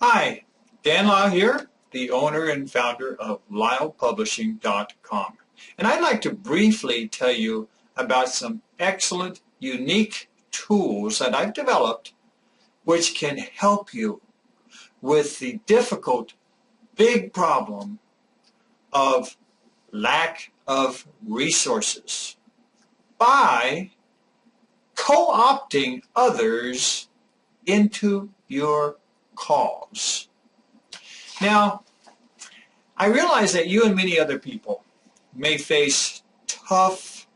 Hi, Dan Lau here, the owner and founder of LylePublishing.com. And I'd like to briefly tell you about some excellent, unique tools that I've developed which can help you with the difficult, big problem of lack of resources by co-opting others into your cause. Now, I realize that you and many other people may face tough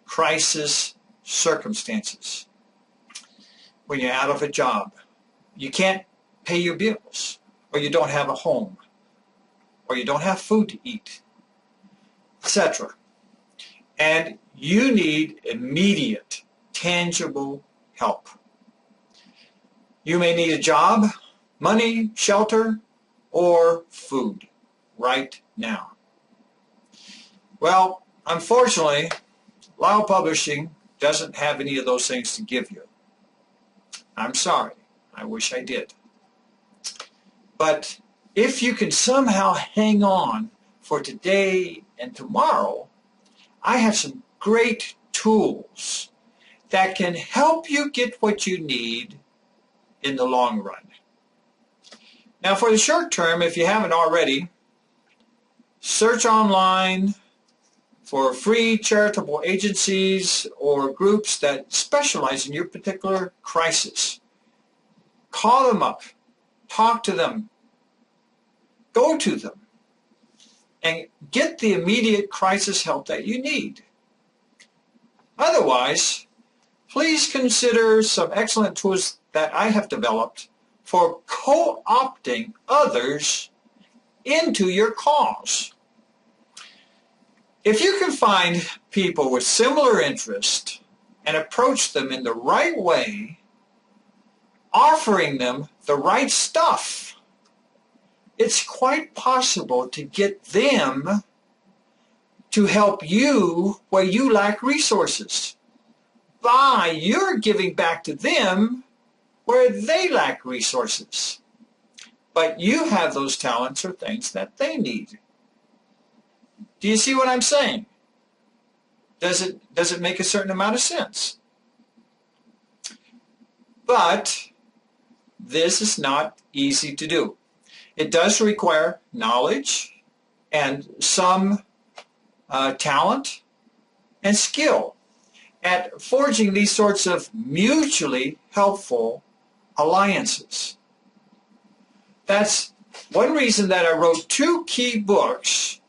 crisis circumstances. When you're out of a job, you can't pay your bills, or you don't have a home, or you don't have food to eat, etc. And you need immediate, tangible help. You may need a job, money, shelter, or food right now. Well, unfortunately, Lyle Publishing doesn't have any of those things to give you. I'm sorry. I wish I did. But if you can somehow hang on for today and tomorrow, I have some great tools that can help you get what you need in the long run. Now, for the short term, if you haven't already, search online for free charitable agencies or groups that specialize in your particular crisis. Call them up, talk to them, go to them, and get the immediate crisis help that you need. Otherwise, please consider some excellent tools that I have developed for co-opting others into your cause. If you can find people with similar interests and approach them in the right way, offering them the right stuff, it's quite possible to get them to help you where you lack resources by your giving back to them where they lack resources. But you have those talents or things that they need. Do you see what I'm saying? Does it make a certain amount of sense? But this is not easy to do. It does require knowledge and some talent and skill at forging these sorts of mutually helpful alliances. That's one reason that I wrote 2 key books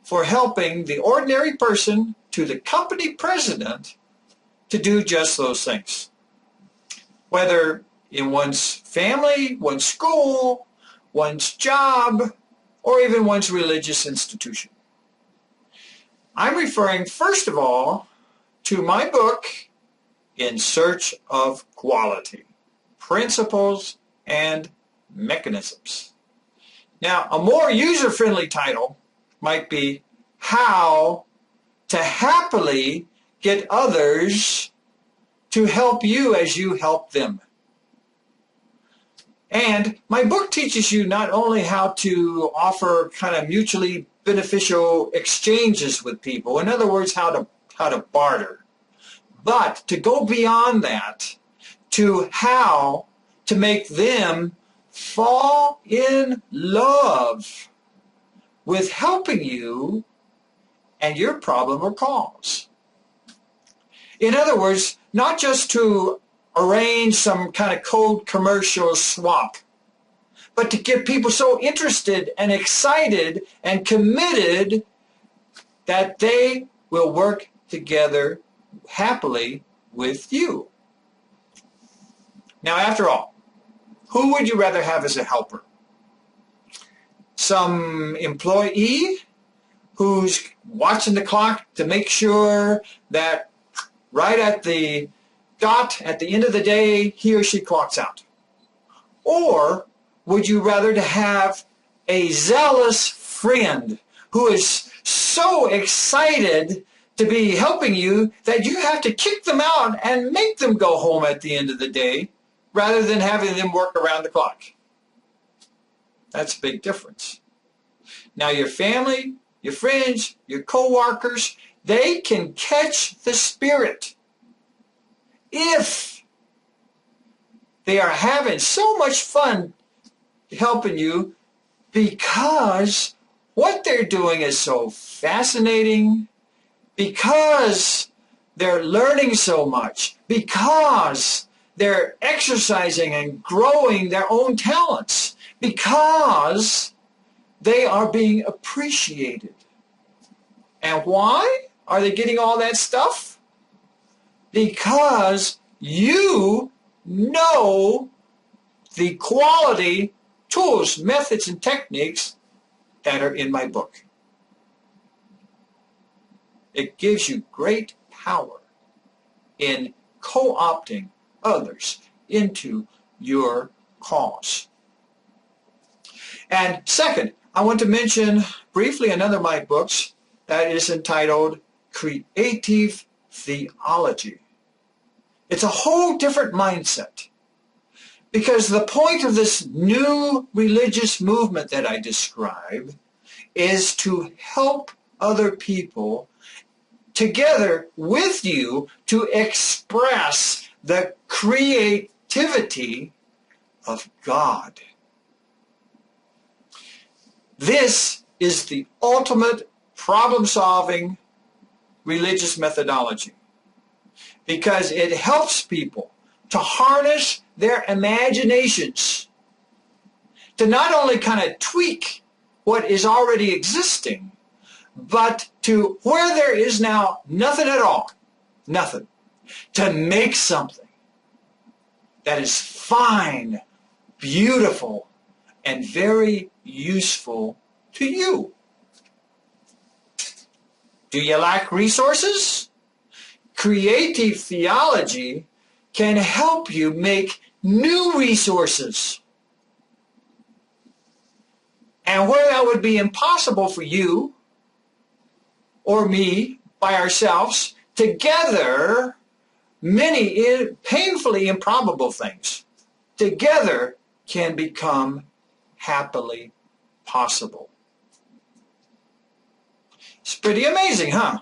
for helping the ordinary person to the company president to do just those things. Whether in one's family, one's school, one's job, or even one's religious institution. I'm referring, first of all, to my book, In Search of Quality, Principles and Mechanisms. Now, a more user-friendly title might be How to Happily Get Others to Help You as You Help Them. And my book teaches you not only how to offer kind of mutually beneficial exchanges with people, in other words, how to barter, but to go beyond that to how to make them fall in love with helping you and your problem or cause. In other words, not just to arrange some kind of code commercial swap, but to get people so interested and excited and committed that they will work together happily with you. Now, after all, who would you rather have as a helper? Some employee who's watching the clock to make sure that right at the dot at the end of the day, he or she clocks out? Or would you rather to have a zealous friend who is so excited to be helping you that you have to kick them out and make them go home at the end of the day rather than having them work around the clock? That's a big difference. Now your family, your friends, your co-workers, they can catch the spirit if they are having so much fun helping you, because what they're doing is so fascinating, because they're learning so much, because they're exercising and growing their own talents, because they are being appreciated. And why are they getting all that stuff? Because you know the quality, tools, methods, and techniques that are in my book. It gives you great power in co-opting others into your cause. And second, I want to mention briefly another of my books that is entitled Creative Theology. It's a whole different mindset, because the point of this new religious movement that I describe is to help other people together with you to express the creativity of God. This is the ultimate problem-solving religious methodology, because it helps people to harness their imaginations, to not only kind of tweak what is already existing, but to where there is now nothing at all, nothing, to make something that is fine, beautiful, and very useful to you. Do you lack resources? Creative theology can help you make new resources. And where that would be impossible for you or me by ourselves, together, many painfully improbable things together can become happily possible. It's pretty amazing, huh?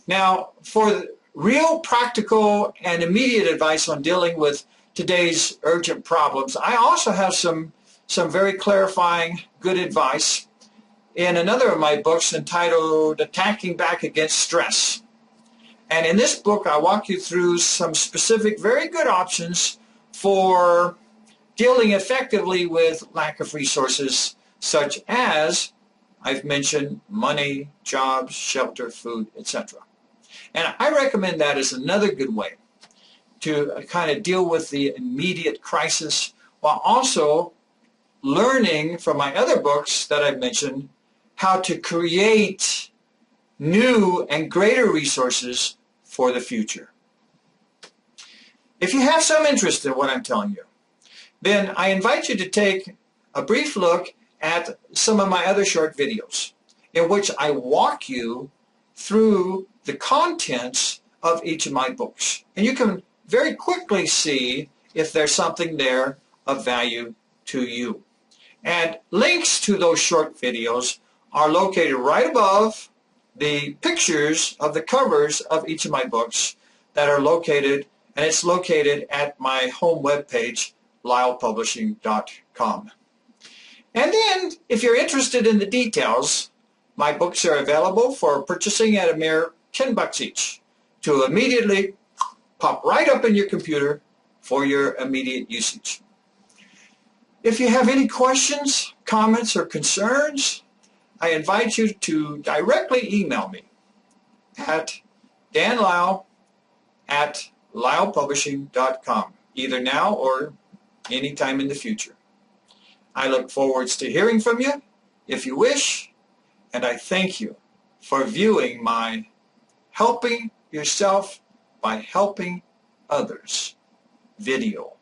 Now, for real practical and immediate advice on dealing with today's urgent problems, I also have some very clarifying good advice in another of my books entitled Attacking Back Against Stress. And in this book, I walk you through some specific, very good options for dealing effectively with lack of resources, such as I've mentioned money, jobs, shelter, food, etc. And I recommend that as another good way to kind of deal with the immediate crisis, while also learning from my other books that I've mentioned how to create new and greater resources for the future. If you have some interest in what I'm telling you, then I invite you to take a brief look at some of my other short videos in which I walk you through the contents of each of my books. And you can very quickly see if there's something there of value to you. And links to those short videos are located right above the pictures of the covers of each of my books that are located, and it's located at my home webpage, lylepublishing.com. And then, if you're interested in the details, my books are available for purchasing at a mere $10 each to immediately pop right up in your computer for your immediate usage. If you have any questions, comments, or concerns, I invite you to directly email me at danlyle@lylepublishing.com, either now or anytime in the future. I look forward to hearing from you if you wish, and I thank you for viewing my Helping Yourself by Helping Others video.